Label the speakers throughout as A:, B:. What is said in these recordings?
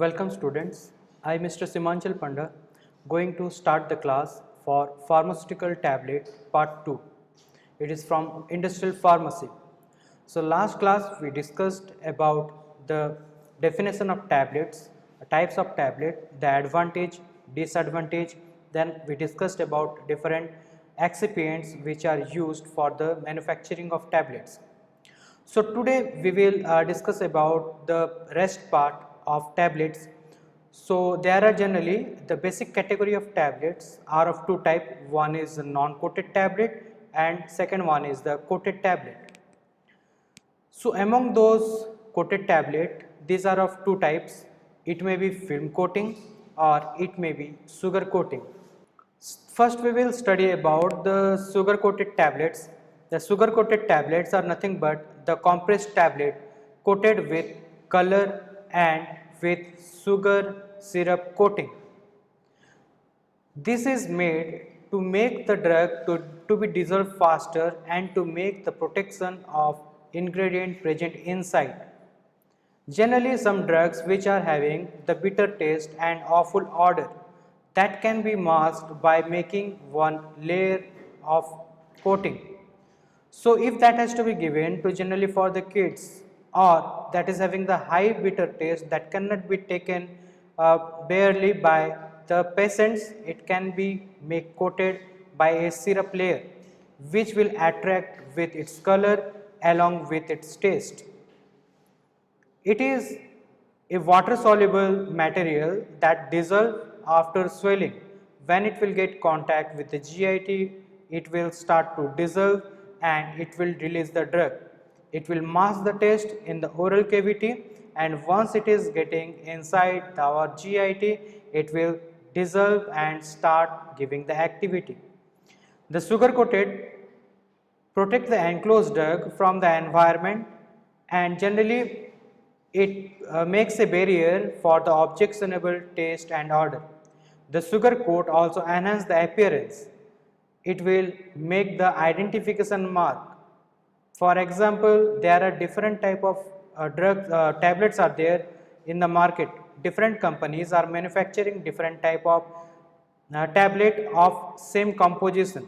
A: Welcome students, I Mr. Simanchal Panda going to start the class for Pharmaceutical tablet part 2. It is from Industrial Pharmacy. So last class we discussed about the definition of tablets, types of tablet, the advantage, disadvantage, then we discussed about different excipients which are used for the manufacturing of tablets. So today we will discuss about the rest part of tablets. So there are generally the basic category of tablets are of two types. One is a non-coated tablet and second one is the coated tablet. So among those coated tablet, these are of two types. It may be film coating or it may be sugar coating. First we will study about the sugar coated tablets. The sugar coated tablets are nothing but the compressed tablet coated with color and with sugar syrup coating. This is made to make the drug to be dissolved faster and to make the protection of ingredient present inside. Generally some drugs which are having the bitter taste and awful odor, that can be masked by making one layer of coating. So if that has to be given to generally for the kids or that is having the high bitter taste that cannot be taken barely by the patients, it can be coated by a syrup layer which will attract with its color along with its taste. It is a water soluble material that dissolves after swelling. When it will get contact with the GIT, it will start to dissolve and it will release the drug. It will mask the taste in the oral cavity, and once it is getting inside our GIT, it will dissolve and start giving the activity. The sugar coated protect the enclosed drug from the environment, and generally it makes a barrier for the objectionable taste and odor. The sugar coat also enhances the appearance. It will make the identification mark. For example, there are different type of tablets are there in the market. Different companies are manufacturing different type of tablet of same composition.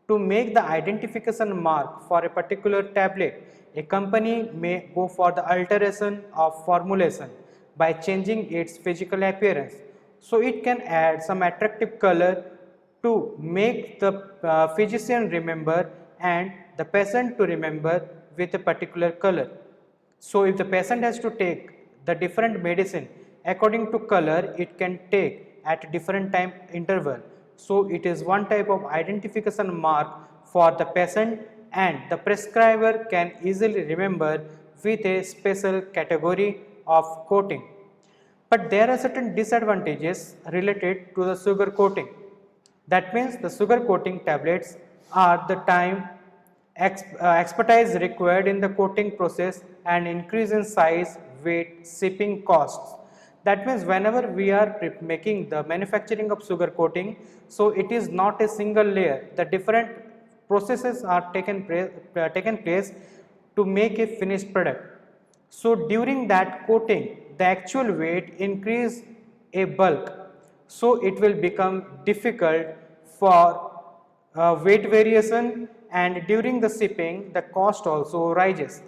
A: To make the identification mark for a particular tablet, a company may go for the alteration of formulation by changing its physical appearance. So it can add some attractive color to make the physician remember and the patient to remember with a particular color. So if the patient has to take the different medicine according to color, it can take at different time interval. So it is one type of identification mark for the patient, and the prescriber can easily remember with a special category of coating. But there are certain disadvantages related to the sugar coating. That means the sugar coating tablets are the time expertise required in the coating process and increase in size, weight, shipping costs. That means whenever we are making the manufacturing of sugar coating, so it is not a single layer. The different processes are taken place to make a finished product. So during that coating, the actual weight increase a bulk. So it will become difficult for weight variation, and during the shipping, the cost also rises.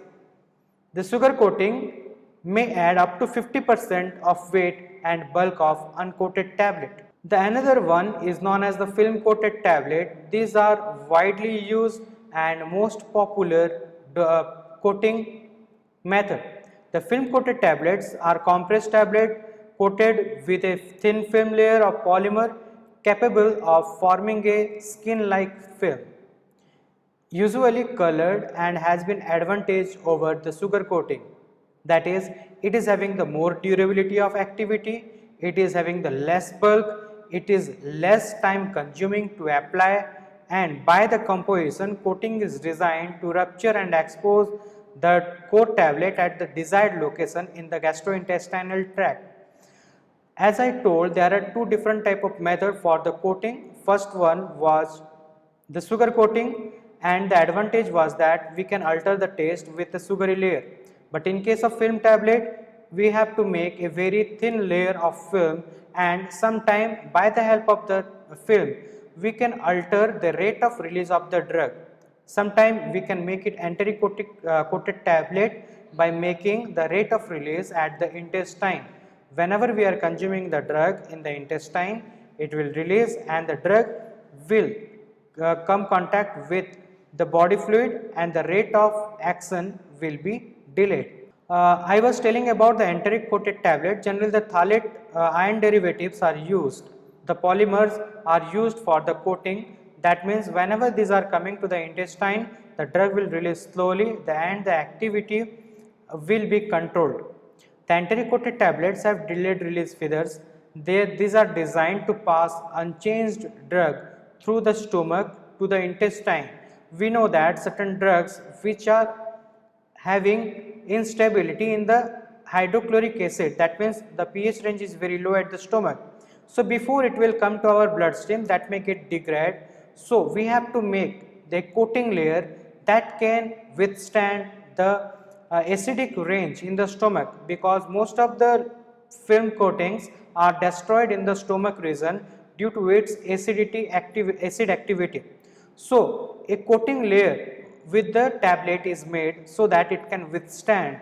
A: The sugar coating may add up to 50% of weight and bulk of uncoated tablet. The another one is known as the film coated tablet. These are widely used and most popular coating method. The film coated tablets are compressed tablet coated with a thin film layer of polymer capable of forming a skin like film, usually colored, and has been advantage over the sugar coating. That is, it is having the more durability of activity, it is having the less bulk, it is less time consuming to apply, and by the composition, coating is designed to rupture and expose the coat tablet at the desired location in the gastrointestinal tract. As I told, there are two different type of method for the coating. First one was the sugar coating, and the advantage was that we can alter the taste with the sugary layer. But in case of film tablet, we have to make a very thin layer of film, and sometime by the help of the film we can alter the rate of release of the drug. Sometime we can make it enteric coated tablet by making the rate of release at the intestine. Whenever we are consuming the drug in the intestine, it will release and the drug will come contact with the body fluid and the rate of action will be delayed. I was telling about the enteric coated tablet. Generally the phthalate ion derivatives are used. The polymers are used for the coating. That means whenever these are coming to the intestine, the drug will release slowly and the activity will be controlled. The enteric coated tablets have delayed release feeders. These are designed to pass unchanged drug through the stomach to the intestine. We know that certain drugs which are having instability in the hydrochloric acid, that means the pH range is very low at the stomach. So before it will come to our bloodstream, that may get degrade. So we have to make the coating layer that can withstand the acidic range in the stomach, because most of the film coatings are destroyed in the stomach region due to its acid activity. So a coating layer with the tablet is made so that it can withstand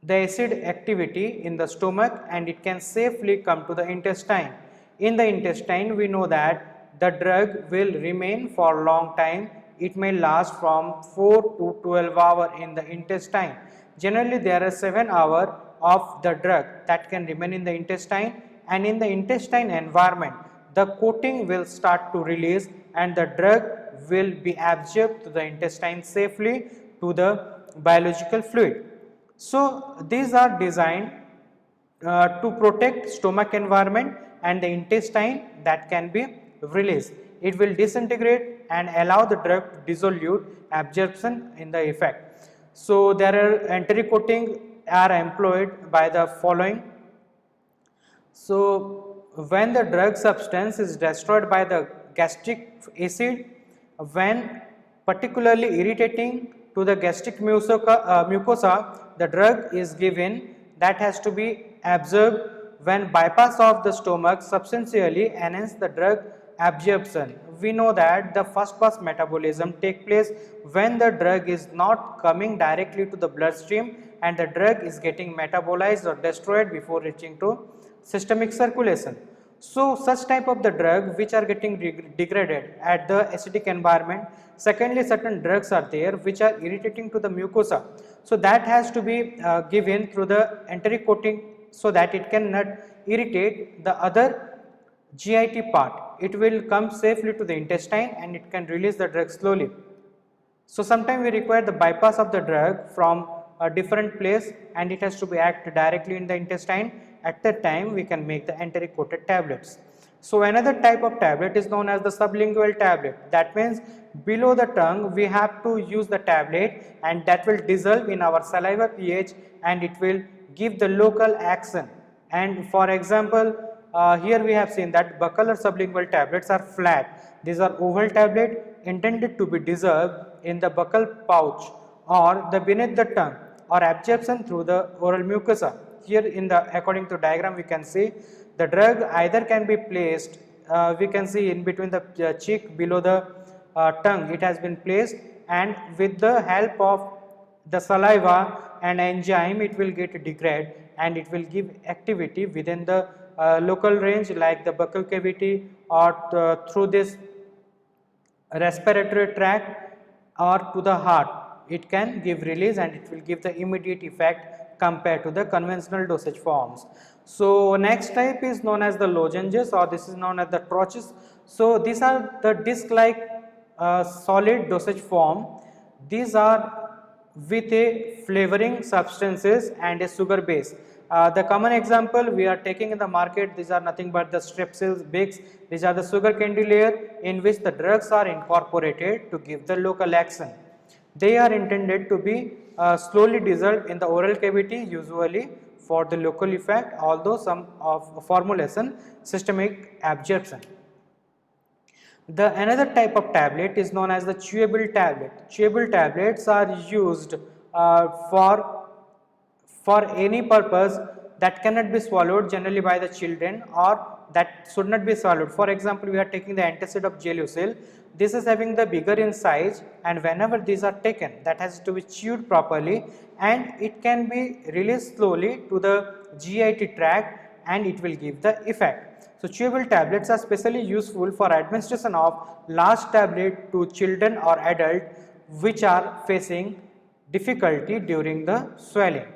A: the acid activity in the stomach and it can safely come to the intestine. In the intestine, we know that the drug will remain for a long time. It may last from 4 to 12 hours in the intestine. Generally, there are 7 hours of the drug that can remain in the intestine, and in the intestine environment, the coating will start to release and the drug will be absorbed to the intestine safely to the biological fluid. So these are designed to protect stomach environment and the intestine that can be released. It will disintegrate and allow the drug to dissolute absorption in the effect. So there are enteric coating are employed by the following. So when the drug substance is destroyed by the gastric acid, when particularly irritating to the gastric mucosa, the drug is given that has to be absorbed. When bypass of the stomach substantially enhance the drug absorption. We know that the first pass metabolism take place when the drug is not coming directly to the bloodstream and the drug is getting metabolized or destroyed before reaching to systemic circulation. So such type of the drug which are getting degraded at the acidic environment. Secondly, certain drugs are there which are irritating to the mucosa. So that has to be given through the enteric coating so that it cannot irritate the other GIT part. It will come safely to the intestine and it can release the drug slowly. So sometimes we require the bypass of the drug from a different place and it has to be act directly in the intestine. At that time we can make the enteric coated tablets. So another type of tablet is known as the sublingual tablet. That means below the tongue we have to use the tablet and that will dissolve in our saliva pH and it will give the local action. And for example, here we have seen that buccal or sublingual tablets are flat. These are oval tablet intended to be dissolved in the buccal pouch or the beneath the tongue or absorption through the oral mucosa. Here in the according to diagram we can see the drug either can be placed, we can see in between the cheek below the tongue it has been placed, and with the help of the saliva and enzyme it will get degrade and it will give activity within the local range like the buccal cavity or through this respiratory tract or to the heart. It can give release and it will give the immediate effect compared to the conventional dosage forms. So next type is known as the lozenges, or this is known as the troches. So these are the disc like solid dosage form. These are with a flavoring substances and a sugar base. The common example we are taking in the market, these are nothing but the strepsils, Bix. These are the sugar candy layer in which the drugs are incorporated to give the local action. They are intended to be slowly dissolved in the oral cavity, usually for the local effect, although some of formulation systemic absorption. The another type of tablet is known as the chewable tablet. Chewable tablets are used for for any purpose that cannot be swallowed generally by the children or that should not be swallowed. For example, we are taking the antacid of gelusil. This is having the bigger in size, and whenever these are taken, that has to be chewed properly and it can be released slowly to the GIT tract and it will give the effect. So chewable tablets are specially useful for administration of large tablet to children or adult which are facing difficulty during the swelling.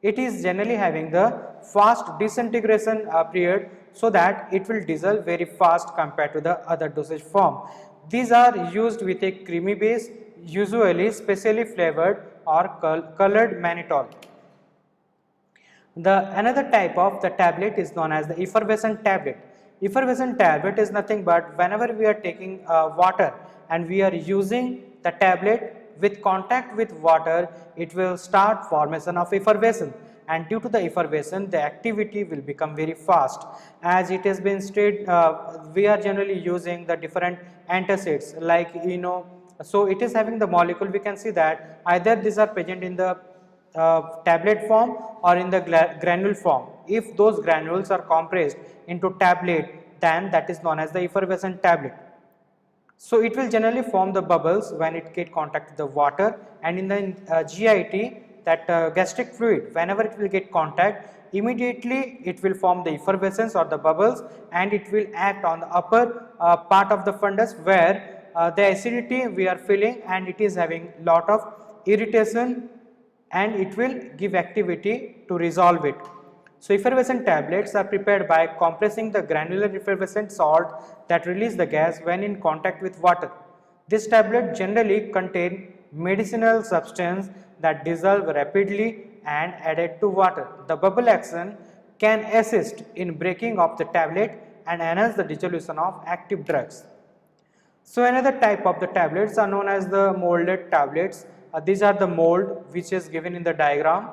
A: It is generally having the fast disintegration period, so that it will dissolve very fast compared to the other dosage form. These are used with a creamy base, usually specially flavored or colored mannitol. Another type of the tablet is known as the effervescent tablet. Effervescent tablet is nothing but whenever we are taking water and we are using the tablet with contact with water, it will start formation of effervescence, and due to the effervescence the activity will become very fast. As it has been stated, we are generally using the different antacids like so it is having the molecule. We can see that either these are present in the tablet form or in the granule form. If those granules are compressed into tablet, then that is known as the effervescent tablet. So it will generally form the bubbles when it get contact with the water, and in the GIT, that gastric fluid, whenever it will get contact, immediately it will form the effervescence or the bubbles, and it will act on the upper part of the fundus where the acidity we are feeling, and it is having lot of irritation, and it will give activity to resolve it. So effervescent tablets are prepared by compressing the granular effervescent salt that release the gas when in contact with water. This tablet generally contain medicinal substance that dissolve rapidly and added to water. The bubble action can assist in breaking of the tablet and enhance the dissolution of active drugs. So another type of the tablets are known as the molded tablets. These are the mold which is given in the diagram,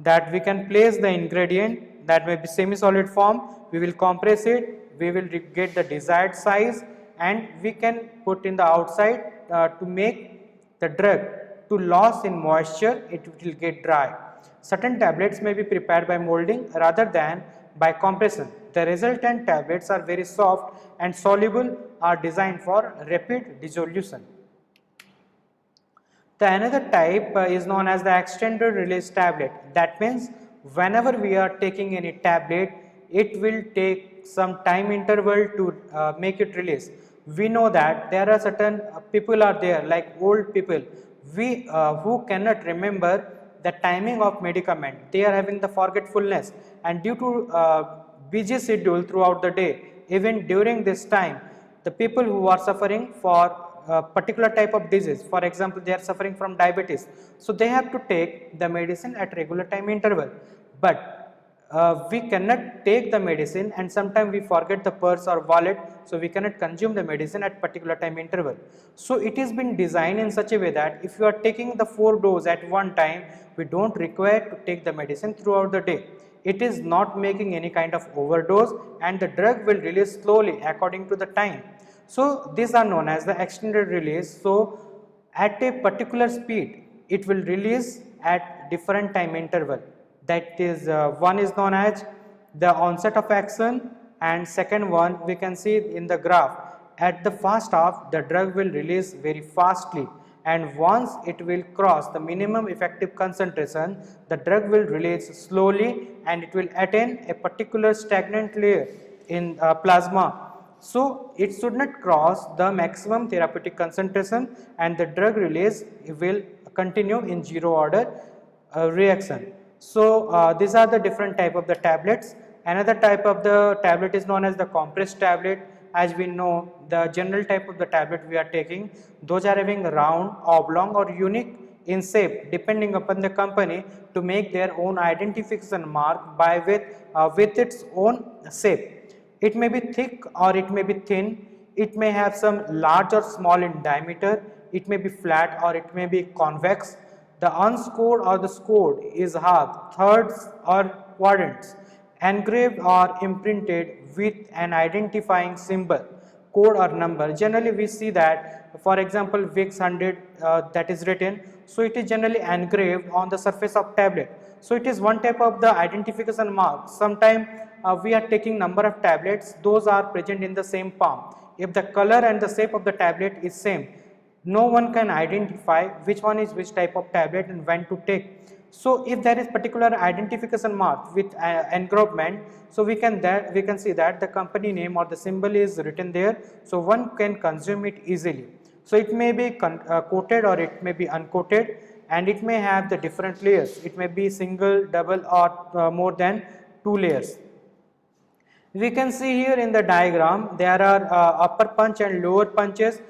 A: that we can place the ingredient that may be semi-solid form, we will compress it, we will get the desired size, and we can put in the outside to make the drug to loss in moisture, it will get dry. Certain tablets may be prepared by molding rather than by compression. The resultant tablets are very soft and soluble, are designed for rapid dissolution. The another type is known as the extended release tablet. That means whenever we are taking any tablet, it will take some time interval to make it release. We know that there are certain people are there, like old people, who cannot remember the timing of medicament. They are having the forgetfulness, and due to busy schedule throughout the day, even during this time, the people who are suffering for particular type of disease, for example, they are suffering from diabetes, so they have to take the medicine at regular time interval. But we cannot take the medicine, and sometimes we forget the purse or wallet, so we cannot consume the medicine at particular time interval. So it is been designed in such a way that if you are taking the 4 doses at one time, we don't require to take the medicine throughout the day. It is not making any kind of overdose, and the drug will release slowly according to the time. So these are known as the extended release. So at a particular speed, it will release at different time interval. That is, one is known as the onset of action, and second one we can see in the graph. At the first half, the drug will release very fastly, and once it will cross the minimum effective concentration, the drug will release slowly, and it will attain a particular stagnant layer in plasma. So it should not cross the maximum therapeutic concentration, and the drug release will continue in zero order reaction. So these are the different type of the tablets. Another type of the tablet is known as the compressed tablet. As we know, the general type of the tablet we are taking, those are having round, oblong or unique in shape depending upon the company to make their own identification mark by with its own shape. It may be thick or it may be thin, it may have some large or small in diameter, it may be flat or it may be convex. The unscored or the scored is half, thirds or quadrants, engraved or imprinted with an identifying symbol, code or number. Generally we see that, for example, VIX 100 that is written, so it is generally engraved on the surface of tablet. So it is one type of the identification mark. Sometimes we are taking number of tablets, those are present in the same palm. If the color and the shape of the tablet is same, no one can identify which one is which type of tablet and when to take. So if there is particular identification mark with engroupment, so we can see that the company name or the symbol is written there, so one can consume it easily. So it may be coated or it may be uncoated, and it may have the different layers. It may be single, double, or more than 2 layers. We can see here in the diagram there are upper punch and lower punches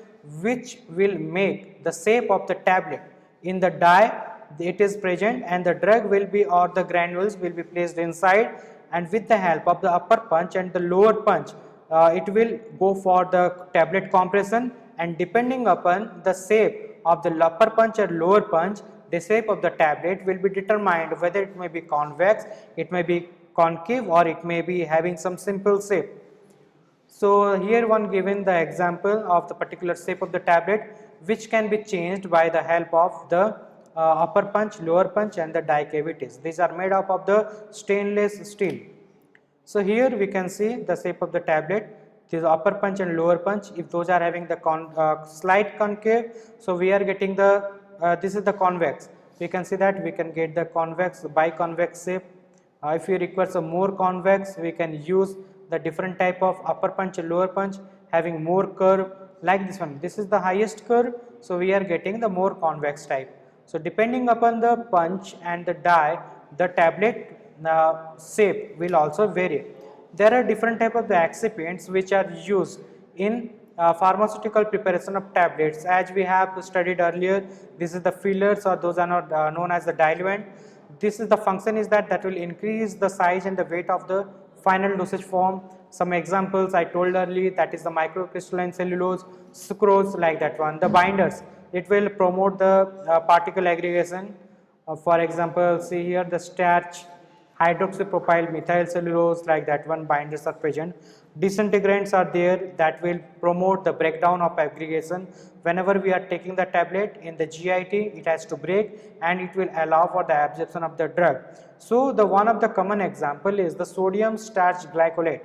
A: which will make the shape of the tablet. In the die it is present and the drug will be, or the granules will be placed inside, and with the help of the upper punch and the lower punch it will go for the tablet compression, and depending upon the shape of the upper punch or lower punch, the shape of the tablet will be determined whether it may be convex, it may be concave, or it may be having some simple shape. So here one given the example of the particular shape of the tablet which can be changed by the help of the upper punch, lower punch and the die cavities. These are made up of the stainless steel. So here we can see the shape of the tablet. This upper punch and lower punch, if those are having the slight concave, so we are getting the this is the convex. We can see that we can get the convex, biconvex shape. If we require some more convex, we can use the different type of upper punch and lower punch having more curve, like this one. This is the highest curve, so we are getting the more convex type. So depending upon the punch and the die, the tablet shape will also vary. There are different type of the excipients which are used in pharmaceutical preparation of tablets. As we have studied earlier, this is the fillers, or those are not known as the diluent. This is the function is that will increase the size and the weight of the final dosage form. Some examples I told earlier, that is the microcrystalline cellulose, sucrose, like that one. The binders, it will promote the particle aggregation. For example, see here the starch, hydroxypropyl methyl cellulose, like that one, binders are present. Disintegrants are there that will promote the breakdown of aggregation. Whenever we are taking the tablet in the GIT, it has to break and it will allow for the absorption of the drug. So the one of the common example is the sodium starch glycolate.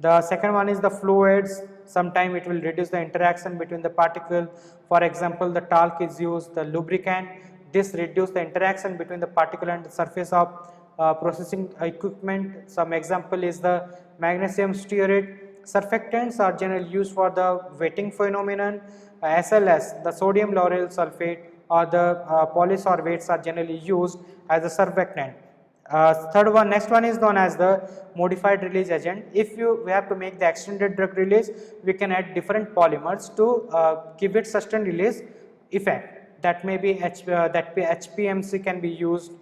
A: The second one is the fluids. Sometime it will reduce the interaction between the particle. For example, the talc is used, the lubricant. This reduce the interaction between the particle and the surface of processing equipment. Some example is the magnesium stearate. Surfactants are generally used for the wetting phenomenon. SLS, the sodium lauryl sulfate, or the polysorbates are generally used as a surfactant. Next one is known as the modified release agent. If we have to make the extended drug release, we can add different polymers to give it sustained release effect. That may be HPMC can be used.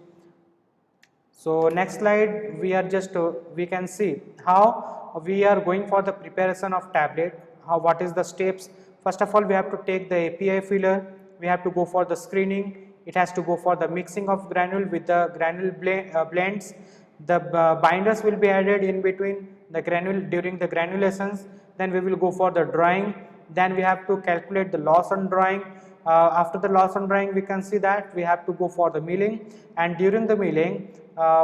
A: So next slide, we can see how we are going for the preparation of tablet. What is the steps? First of all, we have to take the API filler. We have to go for the screening. It has to go for the mixing of granule with the granule blends. The binders will be added in between the granule during the granulations. Then we will go for the drying. Then we have to calculate the loss on drying. After the loss on drying, we can see that we have to go for the milling, and during the milling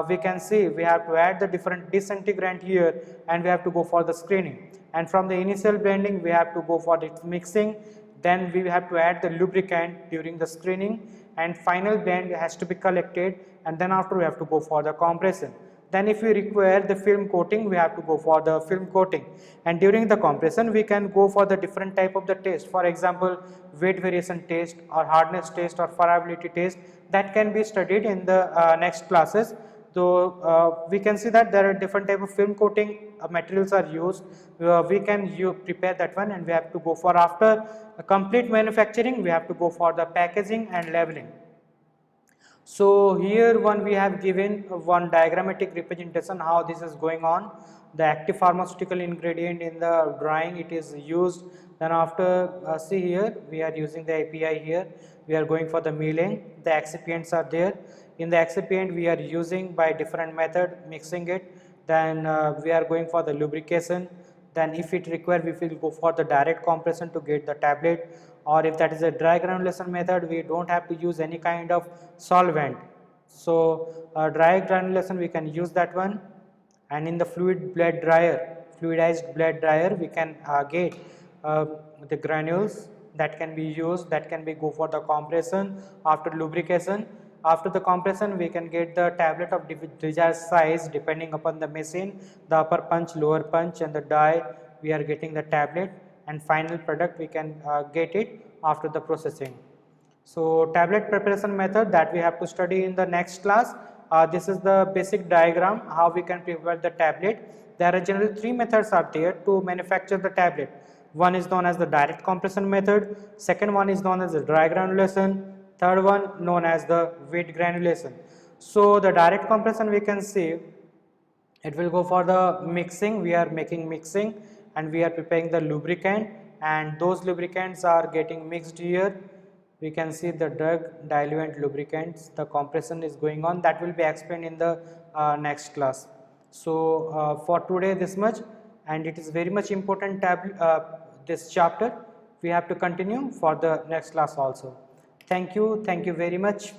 A: we can see we have to add the different disintegrant here, and we have to go for the screening, and from the initial blending we have to go for the mixing. Then we have to add the lubricant during the screening, and final blend has to be collected, and then after we have to go for the compression. Then if we require the film coating, we have to go for the film coating, and during the compression we can go for the different type of the test. For example, weight variation test or hardness test or friability test, that can be studied in the next classes. So we can see that there are different type of film coating materials are used. We can prepare that one, and we have to go for, after complete manufacturing, we have to go for the packaging and labeling. So here we have given one diagrammatic representation how this is going on. The active pharmaceutical ingredient in the drying, it is used. Then after see here we are using the API here. We are going for the milling. The excipients are there. In the excipient we are using by different method, mixing it. Then we are going for the lubrication. Then if it requires, we will go for the direct compression to get the tablet, or if that is a dry granulation method, we don't have to use any kind of solvent. So dry granulation we can use that one, and in the fluidized blade dryer we can get uh, the granules that can be used, that can be go for the compression after lubrication. After the compression we can get the tablet of desired size depending upon the machine, the upper punch, lower punch, and the die we are getting the tablet, and final product we can get it after the processing. So tablet preparation method that we have to study in the next class. This is the basic diagram how we can prepare the tablet. There are generally three methods are there to manufacture the tablet. One is known as the direct compression method, second one is known as the dry granulation, third one known as the wet granulation. So the direct compression we can see it will go for the mixing, we are making mixing and we are preparing the lubricant, and those lubricants are getting mixed here. We can see the drug diluent lubricants, the compression is going on, that will be explained in the next class. So for today this much, and it is very much important this chapter we have to continue for the next class also. Thank you very much.